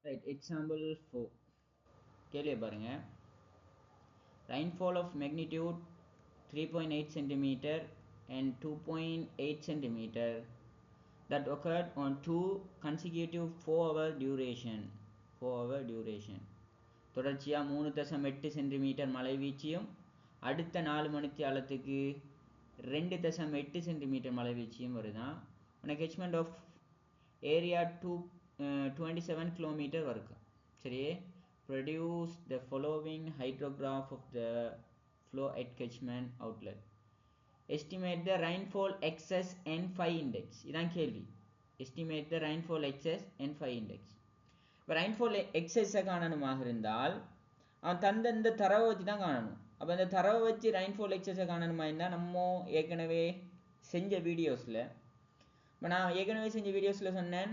Right, example 4. கேள்வியை பாருங்க. Rainfall of magnitude 3.8 centimeter and 2.8 centimeter that occurred on two consecutive 4-hour duration. தொடர்ச்சியாக 3.8 centimetre மழை வீழ்ச்சியும் அடுத்த 4 மணித்தியாலத்துக்கு 2.8 centimetre மழை வீழ்ச்சியும் வருதான். உனக்கு catchment of area 27 கிலோமீட்டர் வரைக்கும். சரி, produce the following hydrograph of the flow at catchment outlet. Estimate the rainfall excess N5 index. இதான் கேள்வி. Estimate the rainfall excess N5 index. இப்போ rainfall excess காணணுமாக இருந்தால் அவன் தந்த இந்த தரவை வச்சு தான் காணணும். அப்போ இந்த தரவை வச்சு rainfall excess காணணுமா இருந்தால் நம்ம ஏற்கனவே செஞ்ச வீடியோஸில் இப்போ நான் ஏற்கனவே செஞ்ச வீடியோஸில் சொன்னேன்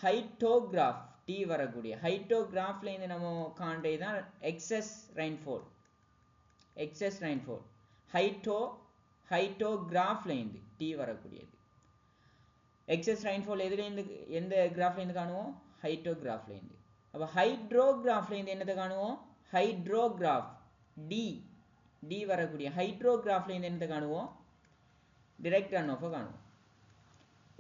ஹைட்டோகிராஃப் டி வரக்கூடிய ஹைட்டோகிராஃப்லேருந்து நம்ம காண்றது தான் எக்ஸஸ் ரெயின்ஃபால். ஹைட்டோகிராஃப்லேருந்து டி வரக்கூடியது. எக்ஸஸ் ரெயின்ஃபால் எதுலேருந்து எந்த கிராஃப்லேருந்து காணுவோம்? ஹைட்டோகிராஃப்லேருந்து. அப்போ ஹைட்ரோகிராஃப்லேருந்து என்னத்தை காணுவோம்? ஹைட்ரோகிராஃப் டி வரக்கூடிய ஹைட்ரோகிராஃப்லேருந்து என்னத்தை காணுவோம்? டிரெக்ட் ரன் ஆஃபை காணுவோம்.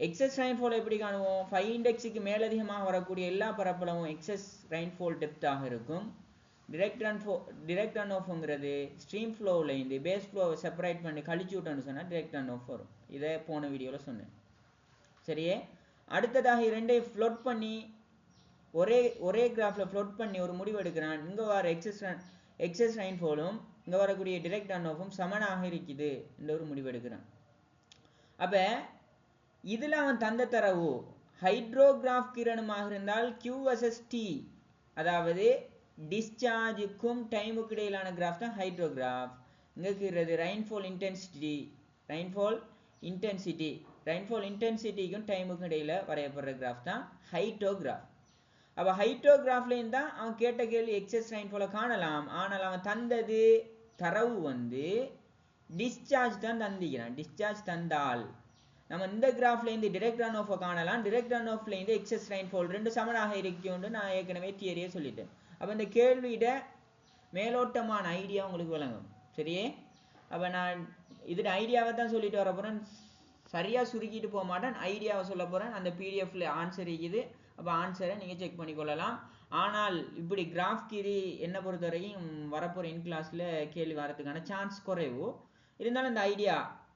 எக்ஸஸ் ரெயின்ஃபால் எப்படி காணுவோம்? 5 இண்டெக்ஸுக்கு மேலதிகமாக வரக்கூடிய எல்லா பரப்பளவும் எக்ஸஸ் ரெயின்ஃபால் டெப்த்தாக இருக்கும். டிரெக்ட் ரன் ஆஃப்ங்கிறது ஸ்ட்ரீம் ஃப்ளோவிலேருந்து பேஸ் ஃப்ளோவை செப்பரேட் பண்ணி கழிச்சு விட்டோன்னு சொன்னால் டிரெக்ட் ரன் ஆஃப் வரும். இதை போன வீடியோவில் சொன்னேன். சரியே, அடுத்ததாக இரண்டையும் ஃப்ளோட் பண்ணி ஒரே கிராஃபில் ஃப்ளோட் பண்ணி ஒரு முடிவு எடுக்கிறான். இங்கே வர எக்ஸஸ் ரெயின்ஃபாலும் இங்கே வரக்கூடிய டிரெக்ட் ரன் ஆஃபும் சமனாக இருக்குது என்ற ஒரு முடிவு எடுக்கிறான். அப்போ இதில் அவன் தந்த தரவு ஹைட்ரோகிராஃப் கிரணமாக இருந்தால் Q vs T, அதாவது டிஸ்சார்ஜுக்கும் டைமுக்கு இடையிலான கிராஃப் தான் ஹைட்ரோகிராஃப். இங்கே இருக்கிறது ரெயின்ஃபால் இன்டென்சிட்டிக்கும் டைமுக்கும் இடையில வரையப்படுற கிராஃப் தான் ஹைட்டோகிராஃப். அப்போ ஹைட்டோகிராஃப்லேருந்து தான் அவன் கேட்ட கேள்வி எக்ஸஸ் ரெயின்ஃபாலை காணலாம். ஆனால் அவன் தந்தது தரவு டிஸ்சார்ஜ் தான் தந்திக்கிறான். டிஸ்சார்ஜ் தந்தால் நம்ம இந்த கிராஃப்லேருந்து டிரெக்ட் ரன் ஆஃபை காணலாம். டிரெக்ட் ரன் ஆஃப்லேருந்து எக்ஸஸ் ரெயின்ஃபால் ரெண்டு சமனாக இருக்குன்னு நான் ஏற்கனவே தியரியே சொல்லிட்டேன். அப்போ இந்த கேள்வியிட மேலோட்டமான ஐடியா உங்களுக்கு விளங்கும். சரியே, அப்போ நான் இதில் ஐடியாவை தான் சொல்லிட்டு வர போகிறேன். சரியாக சுருக்கிட்டு போக மாட்டேன், ஐடியாவை சொல்ல போகிறேன். அந்த பிடிஎஃப்ல ஆன்சர் இருக்குது. அப்போ ஆன்சரை நீங்கள் செக் பண்ணிக்கொள்ளலாம். ஆனால் இப்படி கிராஃப் கீரி என்னை பொறுத்த வரைக்கும் வரப்போகிற இன் கிளாஸில் கேள்வி வரதுக்கான சான்ஸ் குறைவு. இருந்தாலும் இந்த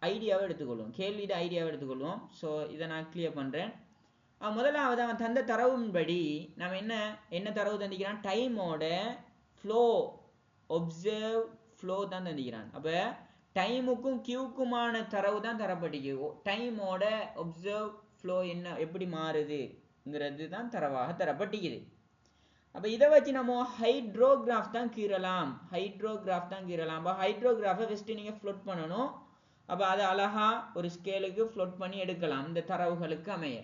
ஐடியாவை எடுத்துக்கொள்வோம், கேள்வியிட ஐடியாவை எடுத்துக்கொள்வோம். ஸோ இதை நான் கிளியர் பண்ணுறேன். முதலாவது அவன் தந்த தரவுன்படி நம்ம என்ன தரவு தந்திக்கிறான்? டைமோட ஃப்ளோ, ஒப்சர்வ் ஃப்ளோ தான் தந்திக்கிறான். அப்போ டைமுக்கும் கியூக்குமான தரவு தான் தரப்பட்டிருக்கு. டைமோட ஒப்சர்வ் ஃப்ளோ எப்படி மாறுதுங்கிறது தான் தரவாக தரப்பட்டிக்குது. அப்போ இதை வச்சு நம்ம ஹைட்ரோகிராஃப் தான் கீறலாம். அப்போ ஹைட்ரோகிராஃபை ஃபஸ்ட்டு நீங்கள் ஃப்ளோட் பண்ணணும். அப்போ அதை அழகாக ஒரு ஸ்கேலுக்கு ஃப்ளோட் பண்ணி எடுக்கலாம் இந்த தரவுகளுக்கு அமைய.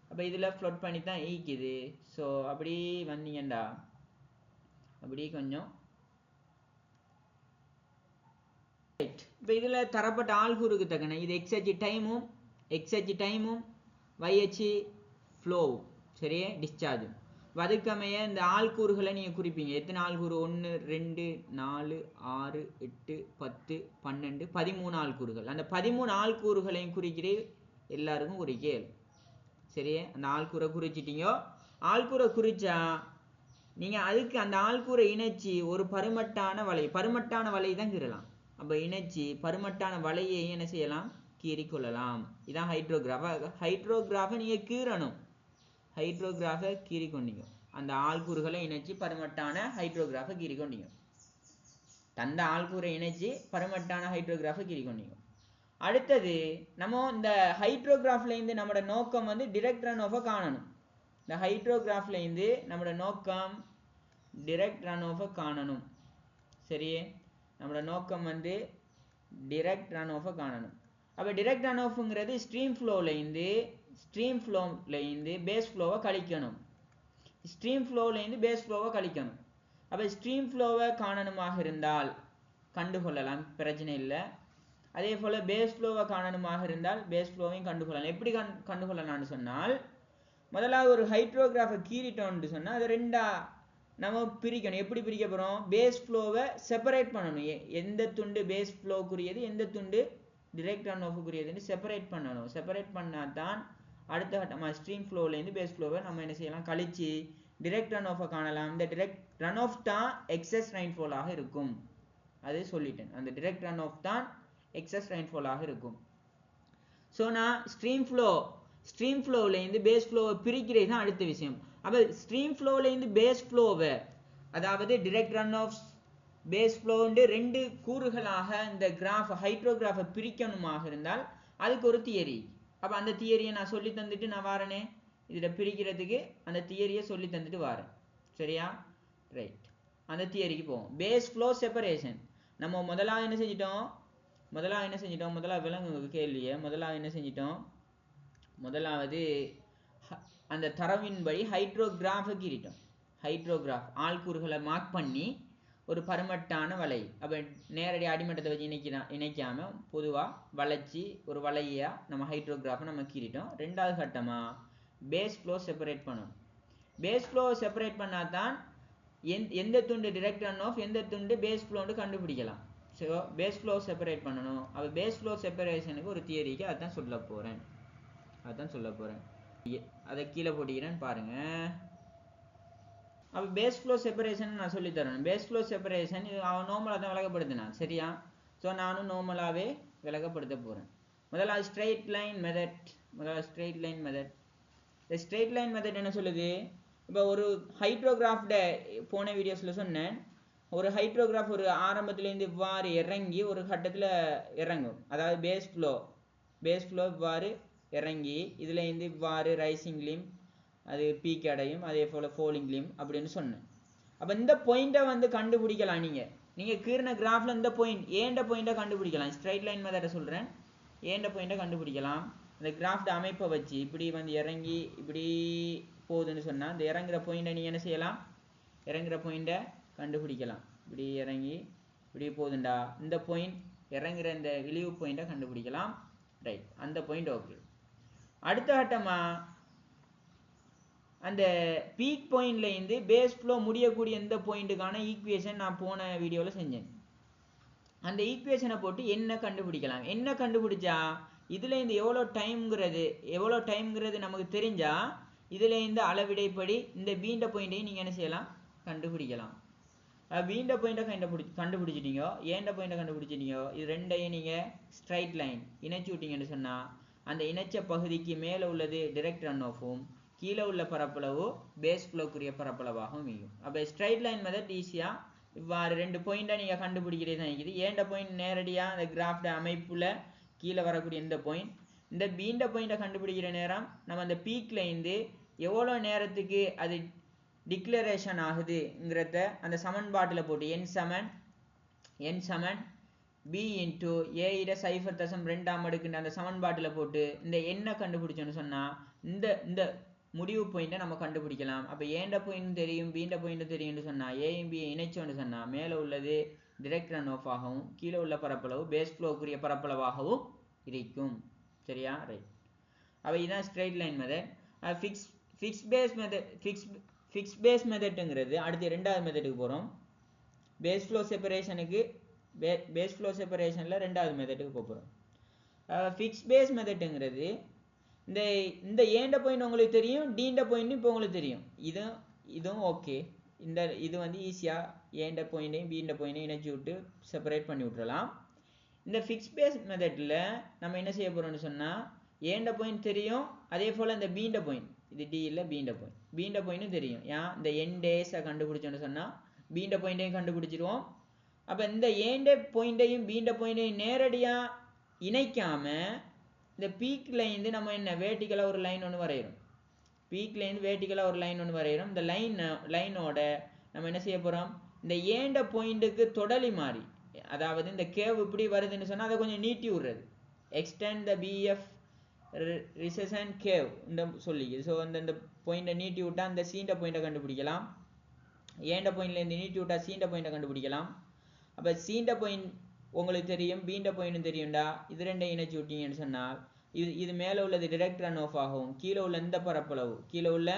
அப்போ இதில் ஃப்ளோட் பண்ணி தான் ஈக்குது. ஸோ அப்படி வந்தீங்கண்டா அப்படி கொஞ்சம் இப்போ இதில் தரப்பட்ட ஆள்கூறுக்கு தக்கன இது எக்ஸ்ஹெச் டைமும் YH ஃப்ளோவும் சரியே டிஸ்சார்ஜும். அதுக்கமைய இந்த ஆள்கூறுகளை நீங்கள் குறிப்பீங்க. எத்தனை ஆள்கூறு? 1 2 4 6 8 10 12 13 ஆள்கூறுகள். அந்த 13 ஆள்கூறுகளையும் குறிக்கிறே எல்லாருக்கும் குறிக்கல். சரியே, அந்த ஆள்கூரை குறிச்சிட்டீங்க. ஆள்கூரை குறிச்சா நீங்கள் அதுக்கு அந்த ஆள்கூரை இணைச்சி ஒரு பருமட்டான வலை தான் கீறலாம். அப்போ இணைச்சி பருமட்டான வலையை என்ன செய்யலாம்? கீறிக்கொள்ளலாம். இதான் ஹைட்ரோகிராஃபை நீங்கள் கீறணும். ஹைட்ரோகிராஃபை கீறிக்கொண்டீங்க. அந்த ஆள்கூறுகளை இணைச்சி பருமட்டான ஹைட்ரோகிராஃபை கீறிக்கொண்டீங்க. தந்த ஆள்கூரை இணைச்சி பருமட்டான ஹைட்ரோகிராஃபை கீறிக்கொண்டீங்க. அடுத்தது நம்ம இந்த ஹைட்ரோகிராஃப்லேருந்து நம்மளோட நோக்கம் டிரெக்ட் ரன் ஆஃபை காணணும். இந்த ஹைட்ரோகிராஃப்லேருந்து நம்மளோட நோக்கம் டிரெக்ட் ரன் ஆஃபை காணணும். சரியே, நம்மளோட நோக்கம் டிரெக்ட் ரன் ஆஃபை காணணும். அப்போ டிரெக்ட் ரன் ஆஃப்ங்கிறது ஸ்ட்ரீம் ஃப்ளோவிலேருந்து பேஸ் ஃப்ளோவை கழிக்கணும். அப்போ ஸ்ட்ரீம் ஃப்ளோவை காணணுமாக இருந்தால் கண்டுகொள்ளலாம், பிரச்சனை இல்லை. அதே போல் பேஸ் ஃப்ளோவை காணணுமாக இருந்தால் பேஸ் ஃப்ளோவையும் கண்டுகொள்ளலாம். எப்படி கண்டுகொள்ளலாம்னு சொன்னால் முதலாவது ஒரு ஹைட்ரோகிராஃபை கீறிட்டோம்னு சொன்னா அது ரெண்டா நம்ம பிரிக்கணும். எப்படி பிரிக்க போறோம்? பேஸ் ஃப்ளோவை செப்பரேட் பண்ணணும். எந்த துண்டு பேஸ் ஃப்ளோக்குரியது, எந்த துண்டு டிரெக்ட் ரன் ஆஃபுக்குரியதுன்னு செப்பரேட் பண்ணணும். செப்பரேட் பண்ணாதான் அடுத்த கட்டமா ஸ்ட்ரீம் ஃப்ளோலேருந்து பேஸ் ஃப்ளோவை நம்ம என்ன செய்யலாம், கழிச்சு டிரெக்ட் ரன் ஆஃபை காணலாம். இந்த டிரெக்ட் ரன் ஆஃப் தான் எக்ஸஸ் ரெயின்ஃபாலாக இருக்கும். அது சொல்லிட்டேன். அந்த டிரெக்ட் ரன் ஆஃப் தான் எக்ஸஸ் ரெயின்ஃபாலாக இருக்கும். ஸோ நான் ஸ்ட்ரீம் ஃப்ளோவிலேருந்து பேஸ் ஃப்ளோவை பிரிக்கிறது தான் அடுத்த விஷயம். அப்போ ஸ்ட்ரீம் ஃப்ளோவிலேருந்து பேஸ் ஃப்ளோவை, அதாவது டிரெக்ட் ரன் ஆஃப் பேஸ் ஃப்ளோன்னு ரெண்டு கூறுகளாக இந்த ஹைட்ரோகிராஃபை பிரிக்கணுமாக இருந்தால் அதுக்கு ஒரு தியரி. அப்போ அந்த தியரியை நான் சொல்லி தந்துட்டு நான் வாரனே, இதில் பிரிக்கிறதுக்கு அந்த தியரியை சொல்லி தந்துட்டு வாரேன். சரியா? ரைட். அந்த தியரிக்கு போவோம். Base flow separation. நம்ம முதலாவது என்ன செஞ்சிட்டோம்? முதலாவது விலங்கு கேள்வியை முதலாவது என்ன செஞ்சிட்டோம்? முதலாவது அந்த தரவின்படி ஹைட்ரோகிராஃபை கீறிட்டோம். ஹைட்ரோகிராஃப் ஆள்கூறுகளை மார்க் பண்ணி ஒரு பருமட்டான வலை, அப்போ நேரடி அடிமட்டத்தை வச்சு இணைக்காம பொதுவாக வளைச்சி ஒரு வலையா நம்ம ஹைட்ரோகிராஃபை நம்ம கீறிட்டோம். ரெண்டாவது கட்டமாக பேஸ் ஃப்ளோ செப்பரேட் பண்ணணும். பேஸ் ஃப்ளோ செப்பரேட் பண்ணால் தான் எந்த துண்டு டிரெக்ட் ரன் ஆஃப், எந்த துண்டு பேஸ் ஃப்ளோன்னு கண்டுபிடிக்கலாம். ஸோ பேஸ் ஃப்ளோ செப்பரேட் பண்ணணும். அப்போ பேஸ் ஃப்ளோ செப்பரேஷனுக்கு ஒரு தியரிக்கு அதான் சொல்ல போகிறேன். அதை கீழே போட்டிக்கிறேன்னு பாருங்க. அப்போ பேஸ் ஃப்ளோ செப்பரேஷன் நான் சொல்லி தரேன். பேஸ் ஃப்ளோ செப்பரேஷன் அவன் நார்மலாக தான் விளக்கப்படுத்தினான். சரியா? ஸோ நானும் நார்மலாகவே விளக்கப்படுத்த போகிறேன். முதல்ல ஸ்ட்ரெயிட் லைன் மெத்தட். இந்த ஸ்ட்ரெயிட் லைன் மெத்தட் என்ன சொல்லுது? இப்போ ஒரு ஹைட்ரோகிராஃப்ட போன வீடியோஸில் சொன்னேன், ஒரு ஹைட்ரோகிராஃப் ஒரு ஆரம்பத்துலேருந்து இவ்வாறு இறங்கி ஒரு கட்டத்தில் இறங்கும். அதாவது பேஸ் ஃப்ளோ இவ்வாறு இறங்கி இதுலேருந்து இவ்வாறு ரைசிங் லிம், அது பீக் அடையும், அதே போல் ஃபோலிங் லிம் அப்படின்னு சொன்னேன். அப்போ இந்த பாயிண்ட்டை வந்து கண்டுபிடிக்கலாம். நீங்கள் கீறின கிராஃபில் இந்த பாயிண்ட் ஏண்ட பாயிண்ட்டை கண்டுபிடிக்கலாம். ஸ்ட்ரைட் லைன் மெத்தடை சொல்கிறேன். ஏண்ட பாயிண்ட்டை கண்டுபிடிக்கலாம். அந்த கிராஃப்ட அமைப்பை வச்சு இப்படி வந்து இறங்கி இப்படி போகுதுன்னு சொன்னால் இந்த இறங்குற பாயிண்ட்டை நீங்கள் என்ன செய்யலாம்? இறங்குற பாயிண்ட்டை கண்டுபிடிக்கலாம். இப்படி இறங்கி இப்படி போகுதுண்டா, இந்த பாயிண்ட் இறங்குற இந்த இழிவு பாயிண்ட்டை கண்டுபிடிக்கலாம். ரைட். அந்த பாயிண்ட் ஓகே. அடுத்த கட்டமாக அந்த பீக் பாயிண்ட்லேருந்து பேஸ் ஃப்ளோ முடியக்கூடிய இந்த பாயிண்ட்டுக்கான ஈக்குவேஷன் நான் போன வீடியோவில் செஞ்சேன். அந்த ஈக்குவேஷனை போட்டு என்ன கண்டுபிடிக்கலாம். என்ன கண்டுபிடிச்சா இதுலேருந்து எவ்வளோ டைம்ங்கிறது நமக்கு தெரிஞ்சால் இதுலேருந்து அளவிடைப்படி இந்த பீண்ட பாயிண்ட்டையும் நீங்கள் என்ன செய்யலாம்? கண்டுபிடிக்கலாம். பீண்ட பாயிண்ட்டை கண்டுபிடிச்சிட்டீங்க, ஏண்ட பாயிண்ட்டை கண்டுபிடிச்சிட்டீங்க. இது ரெண்டையும் நீங்கள் ஸ்ட்ரைட் லைன் இணைச்சி விட்டீங்கன்னு சொன்னால் அந்த இணைச்ச பகுதிக்கு மேலே உள்ளது டிரெக்ட் ரன் ஆஃபும், கீழே உள்ள பரப்பளவு பேஸ் ஃப்ளோக்குரிய பரப்பளவாகவும் இருக்கும். அப்போ ஸ்ட்ரைட் லைன் மெத்தட் ஈஸியாக இவ்வாறு ரெண்டு பாயிண்ட்டை நீங்கள் கண்டுபிடிக்கிறது தான் இருக்குது. ஏண்ட பாயிண்ட் நேரடியாக அந்த கிராஃப்ட அமைப்பில் கீழே வரக்கூடிய இந்த பாயிண்ட். இந்த பீண்ட பாயிண்ட்டை கண்டுபிடிக்கிற நேரம் நம்ம அந்த பீக்லேருந்து எவ்வளோ நேரத்துக்கு அது டிக்ளரேஷன் ஆகுதுங்கிறத அந்த சமன்பாட்டில் போட்டு n சமன் b இன்ட்டு a இட 0.2 அந்த சமன்பாட்டில் போட்டு இந்த எண்ணை கண்டுபிடிச்சோன்னு சொன்னால் இந்த முடிவு பாயிண்ட்டை நம்ம கண்டுபிடிக்கலாம். அப்போ ஏண்ட பாயிண்ட் தெரியும், பீண்ட பாயிண்ட் தெரியும்னு சொன்னால் ஏயும் பியை இணைச்சோன்னு சொன்னால் மேலே உள்ளது டிரெக்ட் ரன் ஆஃப் ஆகவும் கீழே உள்ள பரப்பளவு பேஸ் ஃப்ளோக்குரிய பரப்பளவாகவும் இருக்கும். சரியா? ரைட். அப்போ இதுதான் straight line method. Fix base மெத்தட்ங்கிறது அடுத்து ரெண்டாவது மெத்தடுக்கு போகிறோம். பேஸ் ஃப்ளோ செப்பரேஷனில் ரெண்டாவது மெத்தடுக்கு போகிறோம். ஃபிக்ஸ் பேஸ் மெத்தட்ங்கிறது இந்த ஏண்ட பாயிண்ட் உங்களுக்கு தெரியும், டீண்ட பாயிண்ட் இப்போ உங்களுக்கு தெரியும். இதுவும் ஓகே. இது வந்து ஈஸியாக ஏண்ட பாயிண்ட்டையும் பீண்ட பாயிண்டையும் இணைச்சி விட்டு செப்பரேட் பண்ணி விட்டுறலாம். இந்த ஃபிக்ஸ் பேஸ் மெத்தடில் நம்ம என்ன செய்ய போகிறோம்னு சொன்னால் ஏண்ட பாயிண்ட் தெரியும், அதே போல் இந்த பீண்ட பாயிண்ட், இது டி இல்லை பீண்ட பாயிண்ட்டும் தெரியும். இந்த என் டேஸை கண்டுபிடிச்சோன்னு சொன்னால் பீண்ட பாயிண்ட்டையும் கண்டுபிடிச்சிருவோம். அப்போ இந்த ஏண்ட பாயிண்ட்டையும் பீண்ட பாயிண்ட்டையும் நேரடியாக இணைக்காமல் இந்த பீக்லேருந்து நம்ம என்ன வேர்ட்டிக்கலாக ஒரு லைன் ஒன்று வரைகிறோம். இந்த லைனோட நம்ம என்ன செய்ய போகிறோம்? இந்த ஏண்ட பாயிண்ட்டுக்கு தொடலி மாறி, அதாவது இந்த கேவ் இப்படி வருதுன்னு சொன்னால் அதை கொஞ்சம் நீட்டி விடுறது, எக்ஸ்டெண்ட் த பிஎஃப் ரிசன் கேவ் சொல்லி. ஸோ இந்த பாயிண்ட்டை நீட்டி விட்டால் அந்த சீண்ட பாயிண்ட்டை கண்டுபிடிக்கலாம். ஏண்ட பாயிண்ட்லேருந்து நீட்டி விட்டால் சீண்ட பாயிண்ட்டை கண்டுபிடிக்கலாம். அப்போ சீண்ட பாயிண்ட் உங்களுக்கு தெரியும், பீண்ட பாயிண்ட்டும் தெரியும்டா. இது ரெண்டையும் இணைச்சி விட்டீங்கன்னு சொன்னால் இது மேலே உள்ளது டிரெக்ட் ரன் ஆஃப் ஆகவும் கீழே உள்ள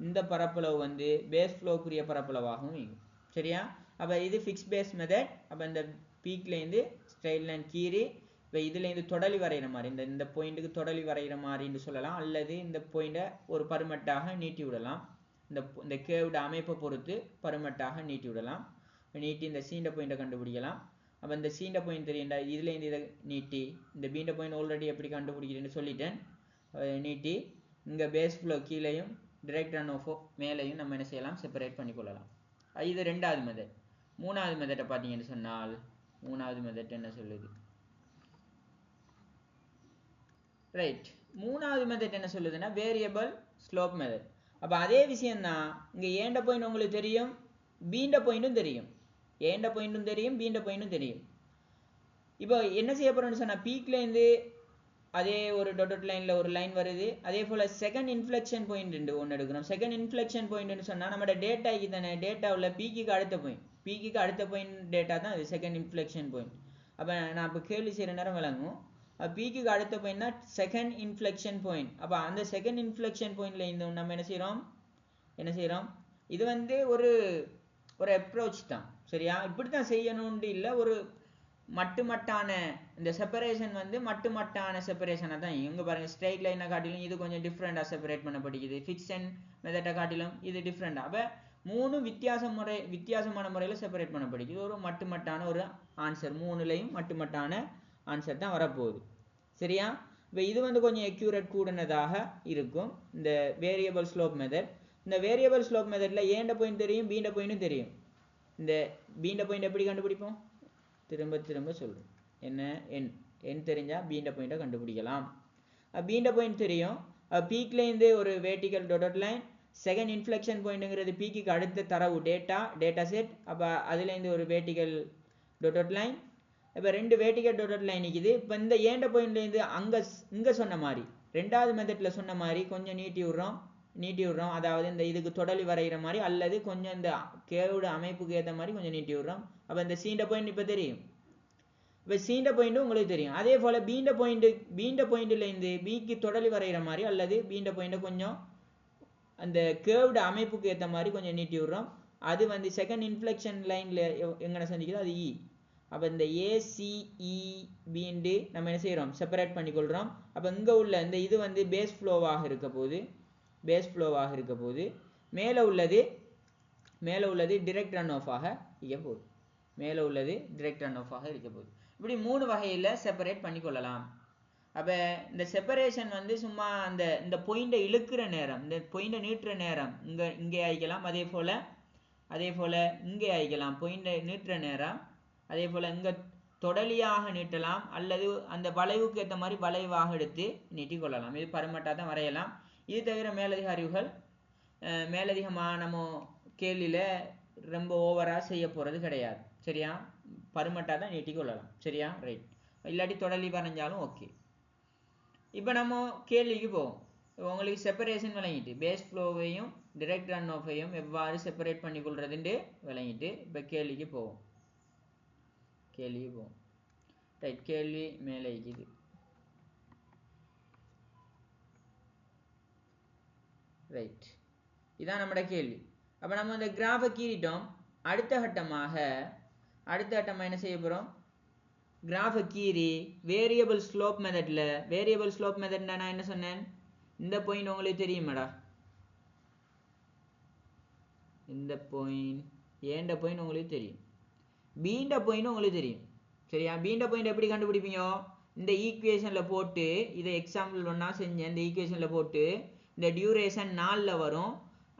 இந்த பரப்பளவு வந்து பேஸ் ஃப்ளோக்குரிய பரப்பளவாகவும் இருக்கும். சரியா? அப்போ இது ஃபிக்ஸ் பேஸ் மெத்தட். அப்போ இந்த பீக்லேருந்து ஸ்ட்ரெயிட் லைன் கீறி இப்போ இதுலேருந்து தொடலி வரைகிற மாதிரி இந்த பாயிண்ட்டுக்கு தொடலி வரைகிற மாதிரின்னு சொல்லலாம். அல்லது இந்த பாயிண்ட்டை ஒரு பருமட்டாக நீட்டி விடலாம். இந்த கேவோட அமைப்பை பொறுத்து பருமட்டாக நீட்டி விடலாம். நீட்டி இந்த சீண்ட பாயிண்ட்டை கண்டுபிடிக்கலாம். அப்போ இந்த சீண்ட பாயிண்ட் தெரியுண்டா இதுலேருந்து இதை நீட்டி இந்த பீண்ட பாயிண்ட் ஆல்ரெடி எப்படி கண்டுபிடிக்கிறேன்னு சொல்லிட்டேன். நீட்டி இங்கே பேஸ் ஃப்ளோ கீழேயும் டிரெக்ட் ரன் ஆஃப் மேலேயும் நம்ம என்ன செய்யலாம், செப்பரேட் பண்ணிக்கொள்ளலாம். இது ரெண்டாவது மெத்தட். மூணாவது மெத்தட்டை பார்த்தீங்கன்னு சொன்னால் மூணாவது மெத்தட் என்ன சொல்லுது? ரைட், மூணாவது மெத்தட் என்ன சொல்லுதுன்னா வேரியபிள் ஸ்லோப் மெத்தட். அப்போ அதே விஷயம்தான் இங்கே ஏண்ட பாயிண்ட் உங்களுக்கு தெரியும், பீண்ட பாயிண்ட்டும் தெரியும். ஏண்ட பாயிண்ட்டும் தெரியும், பீண்ட பாயிண்ட்டும் தெரியும். இப்போ என்ன செய்ய போறோம்னு சொன்னால் பீக்லேருந்து அதே ஒரு டொட் லைனில் ஒரு லைன் வருது. அதே போல் செகண்ட் இன்ஃப்ளெக்ஷன் பாயிண்ட் ஒன்று எடுக்கிறோம். செகண்ட் இன்ஃப்ளெக்ஷன் பாயிண்ட்னு சொன்னால் நம்மளோட டேட்டாக்கு தானே, டேட்டாவில் பீக்குக்கு அடுத்த பாயிண்ட் டேட்டா தான் அது செகண்ட் இன்ஃப்ளெக்ஷன் பாயிண்ட். அப்போ நான் இப்போ கேள்வி செய்கிற நேரம் விளங்கும். பீக்குக்கு அடுத்த பாயிண்ட் தான் செகண்ட் இன்ஃப்ளெக்ஷன் பாயிண்ட். அப்போ அந்த செகண்ட் இன்ஃப்ளெக்ஷன் பாயிண்ட்ல இந்த நம்ம என்ன செய்கிறோம் இது வந்து ஒரு அப்ரோச் தான். சரியா? இப்படி தான் செய்யணும்னு இல்லை, ஒரு மட்டுமட்டான இந்த செப்பரேஷன் வந்து மட்டுமட்டான செப்பரேஷனாக தான். இங்கே பாருங்கள், ஸ்ட்ரைட் லைனை காட்டிலும் இது கொஞ்சம் டிஃப்ரெண்ட்டாக செப்பரேட் பண்ணப்படுகிறது. ஃபிக்ஷன் மெத்தட்டை காட்டிலும் இது டிஃப்ரெண்ட்டாக. அப்போ மூணு வித்தியாசமான முறையில் செப்பரேட் பண்ணப்படுகிறது. ஒரு மட்டுமட்டான ஒரு ஆன்சர், மூணுலையும் மட்டுமட்டான ஆன்சர் தான் வரப்போகுது. சரியா? இப்போ இது வந்து கொஞ்சம் அக்யூரேட் கூடினதாக இருக்கும் இந்த வேரியபிள் ஸ்லோப் மெத்தட். இந்த வேரியபிள் ஸ்லோப் மெத்தடில் ஏண்ட பாயிண்ட் தெரியும், பீண்ட பாயிண்ட்டும் தெரியும். இந்த பீண்ட பாயிண்ட் எப்படி கண்டுபிடிப்போம்? திரும்ப சொல்கிறோம். என்ன என் தெரிஞ்சால் பீண்ட பாயிண்ட்டை கண்டுபிடிக்கலாம். பீண்ட பாயிண்ட் தெரியும். பீக்லேருந்து ஒரு vertical dot line, second inflection பாயிண்ட்டுங்கிறது பீக்குக்கு அடுத்த தரவு டேட்டா செட். அப்போ அதுலேருந்து ஒரு வேர்டிக்கல் டொட் லைன். இப்போ ரெண்டு வேர்டிக்கல் டொட் லைன் நிற்கிது. இப்போ இந்த ஏண்ட பாயிண்ட்லேருந்து இங்கே சொன்ன மாதிரி ரெண்டாவது மெத்தடில் சொன்ன மாதிரி கொஞ்சம் நீட்டி விட்றோம். அதாவது இந்த இதுக்கு தொடலி வரைகிற மாதிரி அல்லது கொஞ்சம் இந்த கேவோட அமைப்புக்கு ஏற்ற மாதிரி கொஞ்சம் நீட்டி விட்றோம். அப்போ இந்த சீண்ட பாயிண்ட் இப்போ தெரியும். இப்போ சீண்ட பாயிண்ட்டும் உங்களுக்கு தெரியும். அதே போல் பீண்ட பாயிண்ட்லேருந்து பீக்கு தொடலி வரைகிற மாதிரி அல்லது பீண்ட பாயிண்ட்டை கொஞ்சம் அந்த கேவோட அமைப்புக்கு ஏற்ற மாதிரி கொஞ்சம் நீட்டி விட்றோம். அது வந்து செகண்ட் இன்ஃப்ளெக்ஷன் லைனில் எங்கே சந்திக்குதோ அது இ. அப்போ இந்த ஏசிஇ பீண்டு நம்ம என்ன செய்கிறோம், செப்பரேட் பண்ணிக்கொள்கிறோம். அப்போ இங்கே உள்ள இந்த இது வந்து பேஸ் ஃப்ளோவாக இருக்க போது மேலே உள்ளது டிரெக்ட் ரன் ஆஃப் ஆக இருக்க போகுது. இப்படி மூணு வகையில் செப்பரேட் பண்ணிக்கொள்ளலாம். அப்போ இந்த செப்பரேஷன் வந்து சும்மா இந்த பாயிண்டை இழுக்கிற நேரம், இந்த பாயிண்டை நீட்டுற நேரம் இங்கே ஆகிக்கலாம். அதே போல் இங்கே ஆகிக்கலாம் பாயிண்டை நீட்டுற நேரம். அதே போல் இங்கே தொடலியாக நீட்டலாம் அல்லது அந்த வளைவுக்கு ஏற்ற மாதிரி வளைவாக எடுத்து நீட்டிக்கொள்ளலாம். இது பரிமட்டாக தான் வரையலாம். இது தவிர மேலதிக அறிவுகள் மேலதிகமாக நம்ம கேள்வியில் ரொம்ப ஓவராக செய்ய போகிறது கிடையாது. சரியா? பரிமட்டாக தான் நீட்டிக்கொள்ளலாம். சரியா? ரைட். இல்லாட்டி தொடலி வரைஞ்சாலும் ஓகே. இப்போ நம்ம கேள்விக்கு போவோம். உங்களுக்கு செப்பரேஷன் விளங்கிட்டு பேஸ் ஃப்ளோவையும் டிரெக்ட் ரன் ஆஃபையும் எவ்வாறு செப்பரேட் பண்ணிக்கொள்றதுன்னு விளங்கிட்டு இப்போ கேள்விக்கு போவோம். ரைட், கேள்வி மேலே இருக்குது. ரைட், இதான் நம்மளோட கேள்வி. அப்போ நம்ம அந்த கிராஃபை கீறிட்டோம். அடுத்த கட்டமாக என்ன செய்ய போகிறோம்? கிராஃபை கீறி வேரியபிள் ஸ்லோப் மெத்தட்னா நான் என்ன சொன்னேன், இந்த பாயிண்ட் உங்களுக்கு தெரியுமாடா, இந்த பாயிண்ட் ஏண்ட பாயிண்ட் உங்களுக்கு தெரியும், பீண்ட பாயிண்ட் உங்களுக்கு தெரியும். சரியா? பீண்ட பாயிண்ட் எப்படி கண்டுபிடிப்பீங்க? இந்த ஈக்குவேஷனில் போட்டு, இதை எக்ஸாம்பிள் ஒன்றா செஞ்சேன். இந்த ஈக்குவேஷனில் போட்டு இந்த டியூரேஷன் 4ல் வரும்.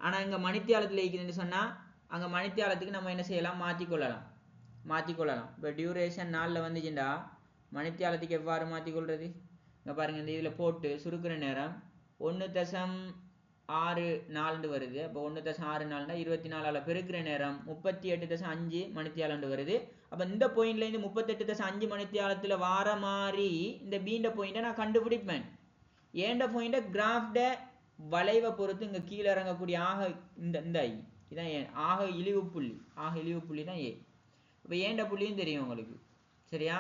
ஆனால் இங்கே மணித்தியாலத்தில் இருக்குதுன்னு சொன்னால் அங்கே மணித்தியாலத்துக்கு நம்ம என்ன செய்யலாம், மாற்றிக்கொள்ளலாம். இப்போ டியூரேஷன் 4ல் வந்துச்சுண்டா மணித்தியாலத்துக்கு எவ்வாறு மாற்றிக்கொள்வது? இங்கே பாருங்கள், இந்த இதில் போட்டு சுருக்கிற நேரம் 1.64 வருது. அப்போ 1.64னா 24ஆல் பெருக்கிற நேரம் 38.5 மணித்தியாலண்டு வருது. அப்போ இந்த பாயிண்ட்லேருந்து 38.5 மணித்தியாலத்தில் வார மாதிரி இந்த பீண்ட பாயிண்ட்டை நான் கண்டுபிடிப்பேன். ஏண்ட பாயிண்ட்டை கிராஃப்ட வளைவை பொறுத்து இங்கே கீழே இறங்கக்கூடிய இந்த ஐ இதான் ஆக இழிவு புள்ளி தான் ஏ. இப்போ ஏண்ட புள்ளியும் தெரியும் உங்களுக்கு. சரியா?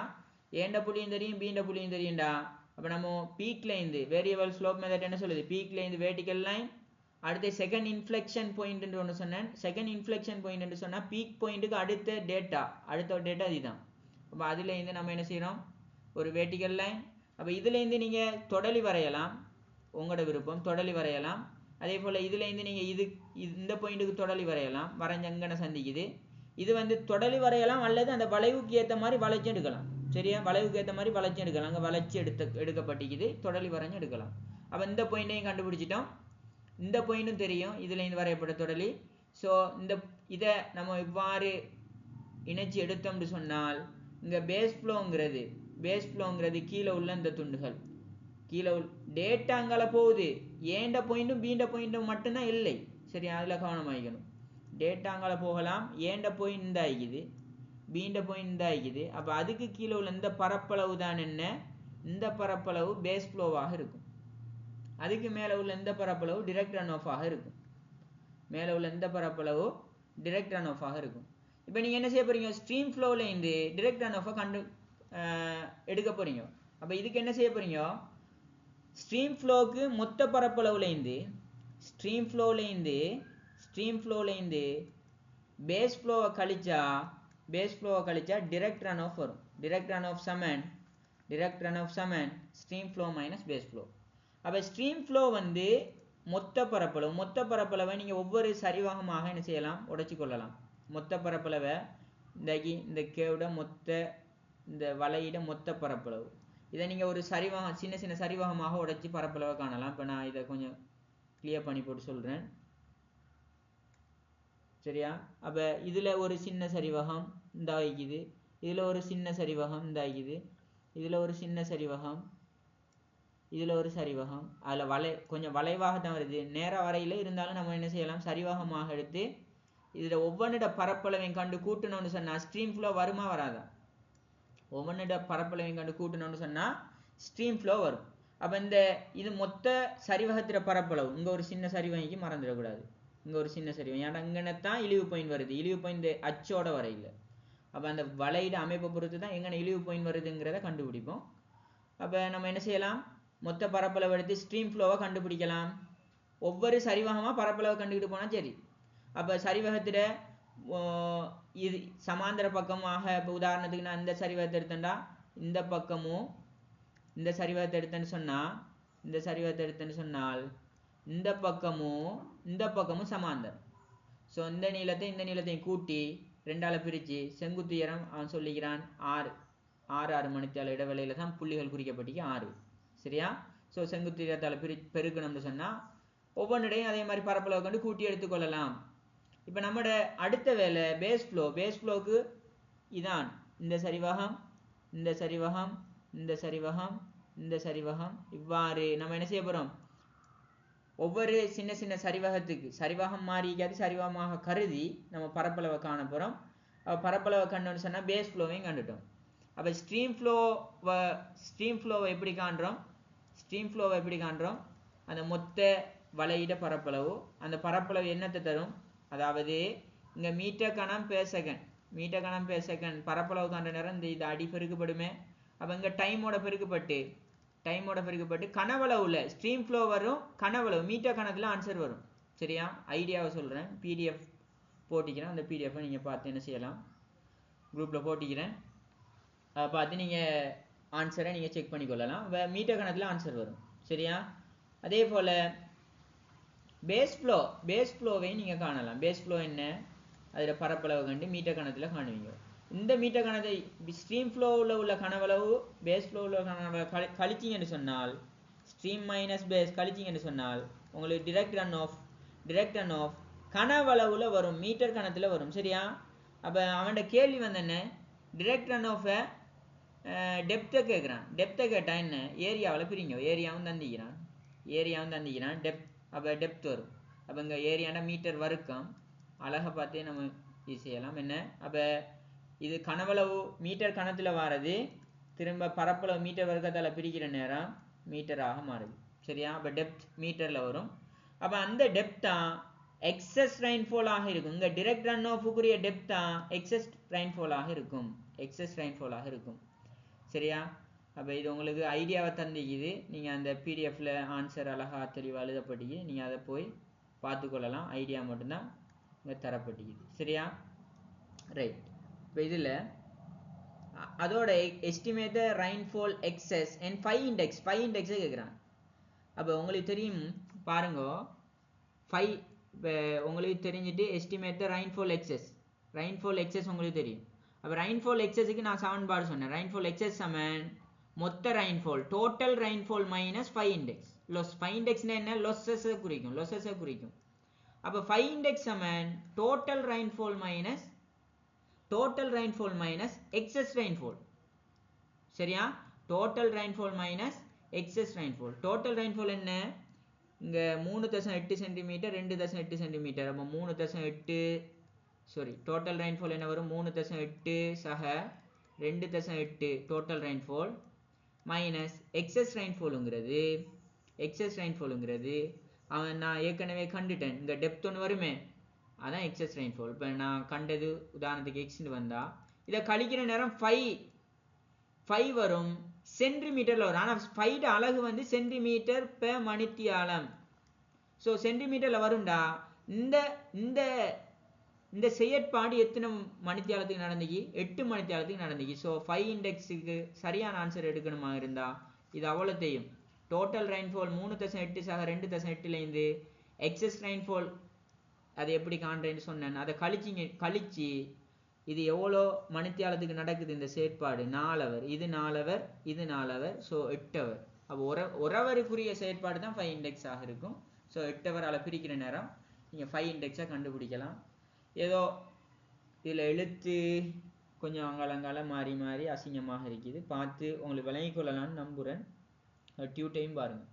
ஏண்ட புள்ளியும் தெரியும், பீண்ட புள்ளியும் தெரியும்டா. அப்போ நம்ம பீக்ல இருந்து வேரியபிள் ஸ்லோப் மெத்தட் என்ன சொல்லுது, பீக்ல இருந்து வெர்டிக்கல் லைன், அடுத்து செகண்ட் இன்ஃப்ளெக்ஷன் பாயிண்ட் என்று ஒன்று சொன்னேன். செகண்ட் இன்ஃப்ளெக்ஷன் பாயிண்ட் என்று சொன்னால் பீக் பாயிண்ட்டுக்கு அடுத்த டேட்டா இதுதான். அப்போ அதுலேருந்து நம்ம என்ன செய்கிறோம், ஒரு வெர்டிக்கல் லைன். அப்போ இதுலேருந்து நீங்கள் தொடலி வரையலாம், உங்களோட விருப்பம் தொடலி வரையலாம். அதே போல் இதுலேருந்து நீங்கள் இந்த பாயிண்ட்டுக்கு தொடலி வரையலாம், வரைஞ்சங்கன சந்திக்குது. இது வந்து தொடலி வரையலாம் அல்லது அந்த வளைவுக்கு ஏற்ற மாதிரி வளைச்சு எடுக்கலாம். சரியா, வளைவுக்கு ஏற்ற மாதிரி வளைச்சு எடுக்கலாம். அங்கே வளைச்சி எடுக்கப்பட்டிக்குது, தொடலி வரைஞ்சு எடுக்கலாம். அப்போ இந்த பாயிண்ட்டையும் கண்டுபிடிச்சிட்டோம், இந்த பாயிண்ட்டும் தெரியும், இதுலேருந்து வரையப்பட்ட தொடலி. ஸோ இதை நம்ம இவ்வாறு இணைச்சி எடுத்தோம்னு சொன்னால் இங்கே பேஸ் ஃப்ளோங்கிறது கீழே உள்ள இந்த துண்டுகள், கீழே டேட்டாங்களை போகுது. ஏண்ட பாயிண்ட்டும் பீண்ட பாயிண்ட்டும் மட்டும்தான் இல்லை. சரி, அதில் கவனமாகிக்கணும். டேட்டாங்களை போகலாம், ஏண்ட பாயிண்ட் இந்த ஆகிக்குது, பீண்ட பாயிண்ட் இந்த ஆகிக்குது. அப்போ அதுக்கு கீழே உள்ள இந்த பரப்பளவு தான் என்ன, இந்த பரப்பளவு பேஸ் ஃப்ளோவாக இருக்கும். அதுக்கு மேலே உள்ள இந்த பரப்பளவு டிரெக்ட் ரன் ஆஃப் ஆக இருக்கும். மேலே உள்ள இந்த பரப்பளவு டிரெக்ட் ரன் ஆஃப் ஆக இருக்கும். இப்போ நீங்கள் என்ன செய்ய போறீங்க, ஸ்ட்ரீம் ஃப்ளோவில் இருந்து டிரெக்ட் ரன் ஆஃபை எடுக்க போறீங்க. அப்போ இதுக்கு என்ன செய்ய போறீங்க, ஸ்ட்ரீம் ஃப்ளோக்கு மொத்த பரப்பளவுலேருந்து ஸ்ட்ரீம் ஃப்ளோலேருந்து பேஸ் ஃப்ளோவை கழிச்சா டிரெக்ட் ரன் ஆஃப் வரும். டிரெக்ட் ரன் ஆஃப் சமன் stream flow minus base flow. அப்போ ஸ்ட்ரீம் ஃப்ளோ வந்து மொத்த பரப்பளவை நீங்கள் ஒவ்வொரு சரிவகமாக என்ன செய்யலாம், உடைச்சு கொள்ளலாம். மொத்த பரப்பளவை இந்த கேவோட இந்த வலையிட மொத்த பரப்பளவு, இதை நீங்கள் ஒரு சரிவகம் சின்ன சரிவகமாக உடைச்சி பரப்பளவை காணலாம். இப்போ நான் இதை கொஞ்சம் கிளியர் பண்ணி போட்டு சொல்கிறேன். சரியா, அப்போ இதில் ஒரு சின்ன சரிவகம் இந்த ஆகிக்குது, இதில் ஒரு சின்ன சரிவகம் இந்த ஆகிக்குது, இதில் ஒரு சின்ன சரிவகம், இதில் ஒரு சரிவகம். அதில் கொஞ்சம் வளைவாக தான் வருது, நேராக வரையில் இருந்தாலும் நம்ம என்ன செய்யலாம், சரிவகமாக எடுத்து இதில் ஒவ்வொன்றிட பரப்பளவையும் கண்டு கூட்டணும்னு சொன்னால் ஸ்ட்ரீம் ஃப்ளோ வருமா வராதா, ஒவ்வொன்றிட பரப்பளவையும் கண்டு கூட்டணும்னு சொன்னால் ஸ்ட்ரீம் ஃப்ளோ வரும். அப்போ இது மொத்த சரிவகத்திட பரப்பளவு. இங்கே ஒரு சின்ன சரிவகைக்கு மறந்துடக்கூடாது, இங்கே ஒரு சின்ன சரிவகம், ஏன்னா இங்கே தான் இழிவு பாயிண்ட் வருது, இழிவு பாயிண்ட் அச்சோட வரையில். அப்போ அந்த வலையிட அமைப்பை பொறுத்து தான் எங்கே இழிவு பாயிண்ட் வருதுங்கிறத கண்டுபிடிப்போம். அப்போ நம்ம என்ன செய்யலாம், மொத்த பரப்பளவு எடுத்து ஸ்ட்ரீம் ஃப்ளோவை கண்டுபிடிக்கலாம். ஒவ்வொரு சரிவகமாக பரப்பளவை கண்டுக்கிட்டு போனால் சரி. அப்போ சரிவகத்திட இது சமாந்தர பக்கமாக, இப்போ உதாரணத்துக்கு நான் இந்த சரிவகத்தை எடுத்தேன்டா, இந்த பக்கமும் இந்த சரிவகத்தை எடுத்தேன்னு சொன்னால் இந்த பக்கமும் சமாந்தரம். ஸோ இந்த நீளத்தையும் கூட்டி 2ஆல் பிரித்து செங்குத்து உயரம் அவன் சொல்லிக்கிறான் 6 மணித்தாள் இடைவெளியில் தான் புள்ளிகள் குறிக்கப்பட்டிக்கு 6. சரியா, ஸோ செங்குத்து உயரத்தால் பெருக்கணும்னு சொன்னால் ஒவ்வொன்றையும் அதே மாதிரி பரப்பளவை கொண்டு கூட்டி எடுத்துக்கொள்ளலாம். இப்போ நம்மளோட அடுத்த வேலை பேஸ் ஃப்ளோக்கு இதான் இந்த சரிவகம். இவ்வாறு நம்ம என்ன செய்ய போகிறோம், ஒவ்வொரு சின்ன சரிவகத்துக்கு சரிவகம் மாறிக்காது சரிவகமாக கருதி நம்ம பரப்பளவை காண போகிறோம். பரப்பளவை கண்டோன்னு சொன்னால் பேஸ் ஃப்ளோவையும் கண்டுட்டோம். அப்போ ஸ்ட்ரீம் ஃப்ளோவை எப்படி காண்றோம், அந்த மொத்த வலையிட பரப்பளவு, அந்த பரப்பளவு என்னத்தை தரும், அதாவது இங்கே மீட்டர் கணம் பேர் செகண்ட் பரப்பளவு காண்ற நேரம் இது அடி பெருக்கப்படுமே. அப்போ இங்கே டைமோட பெருக்கப்பட்டு கனவளவுல ஸ்ட்ரீம் ஃப்ளோ வரும், கனவளவு மீட்டர் கணக்கில் ஆன்சர் வரும். சரியா, ஐடியாவை சொல்கிறேன், பிடிஎஃப் போட்டிக்கிறேன், அந்த பிடிஎஃப்பை நீங்கள் பார்த்து என்ன செய்யலாம், குரூப்பில் போட்டிக்கிறேன், அதை பார்த்து நீங்கள் ஆன்சரை நீங்கள் செக் பண்ணிக்கொள்ளலாம். மீட்டர் கணக்கில் ஆன்சர் வரும். சரியா, அதே போல் பேஸ் ஃப்ளோவையும் நீங்கள் காணலாம். பேஸ் ஃப்ளோ என்ன, அதில் பரப்பளவு கண்டு மீட்டர் கணக்கில் காணுவீங்க. இந்த மீட்டர் கணத்தை ஸ்ட்ரீம் ஃப்ளோவில் உள்ள கனவளவு பேஸ் ஃப்ளோவில் உள்ள கனவளவு கழிச்சிங்கன்னு சொன்னால், ஸ்ட்ரீம் மைனஸ் பேஸ் கழிச்சிங்கன்னு சொன்னால் உங்களுக்கு டிரெக்ட் ரன் ஆஃப் கனவளவில் வரும், மீட்டர் கணத்தில் வரும். சரியா, அப்போ அவன்கிட்ட கேள்வி வந்து என்ன, டிரெக்ட் ரன் ஆஃபை டெப்த்தை கேட்குறான். டெப்த்தை கேட்டால் என்ன, ஏரியாவில் பிரிங்க, ஏரியாவும் தந்திக்கிறான் டெப்த். அப்போ டெப்த் வரும். அப்போ இங்கே ஏரியானா மீட்டர் வர்க்கம், அழகாக பார்த்தே நம்ம இது செய்யலாம். என்ன, அப்போ இது கனவளவு மீட்டர் கணத்தில் வாரது, திரும்ப பரப்பளவு மீட்டர் வர்க்கத்தால் பிரிக்கிற நேரம் மீட்டராக மாறுது. சரியா, அப்போ டெப்த் மீட்டரில் வரும். அப்போ அந்த டெப்த்தா எக்ஸஸ் ரெயின்ஃபாலாக இருக்கும். இங்கே டிரெக்ட் ரன் ஆஃபுக்குரிய டெப்த்தா எக்ஸஸ் ரெயின்ஃபாலாக இருக்கும். சரியா, அப்போ இது உங்களுக்கு ஐடியாவை தந்திக்குது. நீங்கள் அந்த பிடிஎஃப்ல ஆன்சர் அழகா தெளிவாக எழுதப்பட்டிக்கு, நீங்கள் அதை போய் பார்த்துக்கொள்ளலாம். ஐடியா மட்டும்தான் இங்கே தரப்பட்டிக்குது. சரியா? ரைட். இப்போ இதில் அதோட எஸ்டிமேட் ரெயின்ஃபால் எக்ஸஸ் அண்ட் 5 இண்டெக்ஸை கேட்குறான். அப்போ உங்களுக்கு தெரியும் பாருங்க, 5 இப்போ உங்களுக்கு தெரிஞ்சுட்டு எஸ்டிமேட் ரெயின்ஃபால் எக்ஸஸ் உங்களுக்கு தெரியும். அப்போ ரெயின்ஃபால் எக்ஸஸுக்கு நான் சமன்பாடு சொன்னேன். ரெயின்ஃபால் எக்ஸஸ் சமன் மொத்த rainfall total rainfall minus 5 index. 5 இண்டெக்ஸ்னா என்ன? லொஸஸை குறிக்கும். அப்போ 5 இண்டெக்ஸ் சமன் total rainfall minus excess rainfall. சரியா? Total rainfall minus excess rainfall. Total rainfall என்ன? இங்கே 3.8 சென்டிமீட்டர் 2.8 சென்டிமீட்டர். அப்போ 3.8 டோட்டல் ரெயின்ஃபால் என்ன வரும்? 3.8 சக 2.8 டோட்டல் ரெயின்ஃபால் மைனஸ் எக்ஸஸ் ரெயின்ஃபாலுங்கிறது அவன் நான் ஏற்கனவே கண்டுட்டேன். இங்கே டெப்த் ஒன்று வருமே, அதான் எக்ஸஸ் ரெயின்ஃபால். இப்போ நான் கண்டது உதாரணத்துக்கு எக்ஸ்னு வந்தால் இதை கழிக்கிற நேரம் 5 வரும், சென்டிமீட்டரில் வரும். ஆனால் 5 அலகு வந்து சென்டிமீட்டர் பெர் மணித்தியாலம். ஸோ சென்டிமீட்டரில் வரும்டா. இந்த செயற்பாடு எத்தனை மணித்தியாலத்துக்கு நடந்துச்சு? 8 மணித்தியாலத்துக்கு நடந்துச்சு. ஸோ 5 இண்டெக்ஸுக்கு சரியான ஆன்சர் எடுக்கணுமா இருந்தால் இது அவ்வளோத்தையும் டோட்டல் ரெயின்ஃபால் 3.8 சக 2.8லேருந்து எக்ஸஸ் ரெயின்ஃபால் அது எப்படி காண்றேன்னு சொன்னேன். அதை கழிச்சு இது எவ்வளோ மணித்தியாலத்துக்கு நடக்குது இந்த செயற்பாடு? 4 ஹவர். இது 4 ஹவர், இது 4 ஹவர். So 8 hour. அப்போ ஒரு ஹவருக்குரிய செயற்பாடு தான் 5 இண்டெக்ஸாக இருக்கும். ஸோ 8 ஹவரால் பிரிக்கிற நேரம் நீங்கள் 5 இண்டெக்ஸாக கண்டுபிடிக்கலாம். ஏதோ இதில் எழுத்து கொஞ்சம் அங்காளங்கால மாறி அசிங்கமாக இருக்குது. பார்த்து உங்களுக்கு விளங்கிக் கொள்ளலான்னு நம்புகிறேன். டியூட்டையும் பாருங்கள்.